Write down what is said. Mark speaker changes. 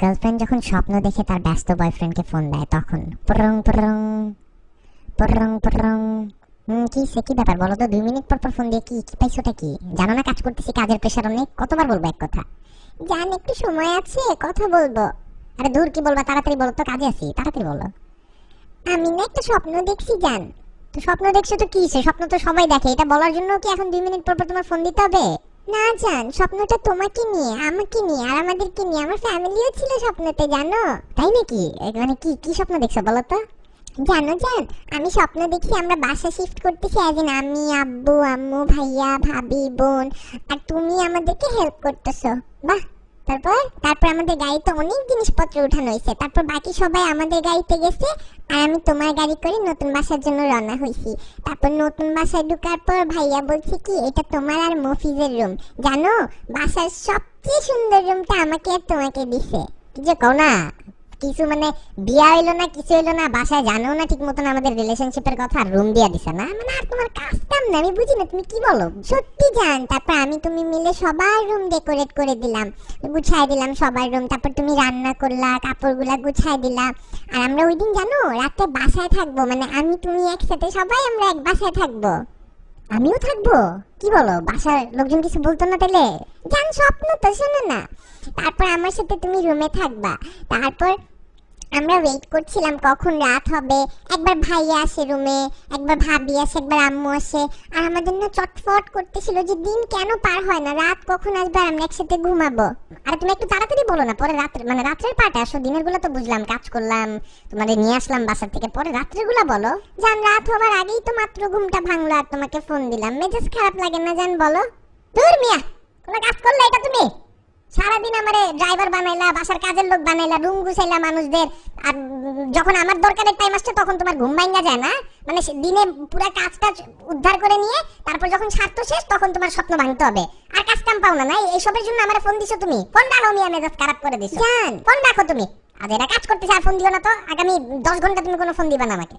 Speaker 1: Girlfriend যখন স্বপ্ন দেখে তার ব্যস্ত বয়ফ্রেন্ডকে ফোন দেয় তখন পরং পরং পরং পরং। কি সে কি ব্যাপার বলো তো? 2 মিনিট পর পর ফোন দিয়ে কি কি পাইছোটা কি? জানো না কাজ করতেছি, কাজের প্রেশার অনেক। কতবার বলবো এক কথা? জান একটু সময় আছে, কথা বলবো। আরে দূর, কি বলবা? তাড়াতাড়ি বলো তো, কাজে আছি, তাড়াতাড়ি বলো। আমি না একটা স্বপ্ন দেখছি জান। তো স্বপ্ন দেখছো তো কি, সে স্বপ্ন তো সবাই দেখে, এটা বলার জন্য কি এখন 2 মিনিট পর পর তোমার ফোন দিতে হবে? না জান, স্বপ্নটা তোমাকে নিয়ে, আমাকে নিয়ে আর আমাদেরকে নিয়ে। আমার ফ্যামিলিও ছিল স্বপ্নতে, জানো? তাই নাকি? মানে কি কি স্বপ্ন দেখছো বলো তো? জানো জান, আমি স্বপ্ন দেখি আমরা বাসা শিফট করতেছি, একদিন আমি, আব্বু, আম্মু, ভাইয়া, ভাবি, বোন, আর তুমি আমাদেরকে হেল্প করতেছো। বাহ। তারপর তারপর আমাদের গাড়িতে অনেক জিনিসপত্র উঠানো হয়েছে, তারপর বাকি সবাই আমাদের গাড়িতে গেছে আর আমি তোমার গাড়ি করে নতুন বাসার জন্য রওনা হইছি। তারপর নতুন বাসায় ঢোকার পর ভাইয়া বলছে কি এটা তোমার আর মফিজের রুম। জানো, বাসার সবচেয়ে সুন্দর রুমটা আমাকে আর তোমাকে দিছে। কি যে কও না, কিছু মানে বিয়া হইলো না, কিছু হইলো না, বাসায় জানো না ঠিক মতন আমাদের রিলেশনশিপের কথা, রুম দিয়া দিছে না, মানে আর তোমার কাজ কাম না। আমি বুঝি না তুমি কি বলো। সত্যি জান, তারপর আমি তুমি মিলে সবার রুম ডেকোরেট করে দিলাম, গুছাই দিলাম সবার রুম। তারপর তুমি রান্না করলা, কাপড়গুলা গুছাই দিলা। আর আমরা ওই দিন জানো রাতে বাসায় থাকবো, মানে আমি তুমি একসাথে সবাই আমরা এক বাসায় থাকবো। আমিও থাকবো? কি বলো, বাসার লোকজন কিছু বলতো না তাহলে? জান স্বপ্ন তো, শোনো না। তারপর আমার সাথে তুমি রুমে থাকবা। তারপর আমরা ওয়েট করছিলাম কখন রাত হবে। একবার ভাইয়া আসে রুমে, একবার ভাবি আসে, একবার আম্মু আসে। আর আমাদের না চটফট করতেছিল যে দিন কেন পার হয় না, রাত কখন আসবে আর আমরা একসাথে ঘুমাবো। আর তুমি একটু তাড়াতাড়ি বলো না, পরে রাত্রে মানে রাত্রের পার্টে আসো। দিনের গুলো তো বুঝলাম, কাজ করলাম, তোমাদের নিয়ে আসলাম বাসা থেকে, পরে রাত্রের গুলা বলো। জান রাত হবার আগেই তো মাত্র ঘুমটা ভাঙলো আর তোমাকে ফোন দিলাম। মেজাজ খারাপ লাগে না জান বলো? দূর মিয়া, কোনো কাজ করলে এটা তুমি? সারাদিন আমারে ড্রাইভার বানাইলা, বাসার কাজের লোক বানাইলা, রুম গুছাইলা মানুষদের, আর যখন আমার দরকারের টাইম আসছে তখন তোমার ঘুম ভাঙা যায় না? মানে দিনে পুরো কাজটা উদ্ধার করে নিয়ে তারপর যখন স্বার্থ শেষ তখন তোমার স্বপ্ন ভাঙতে হবে, আর কাজ কাম পাও না। না এইসবের জন্য আমারে ফোন দিছো তুমি? ফোন রাখো, আমি মেজাজ খারাপ করে দিছো। জান ফোন রাখো তুমি, আজ এটা কাজ করতেছে আর ফোন দিও না তো। আগামী 10 ঘন্টা তুমি কোনো ফোন দিবা না আমাকে।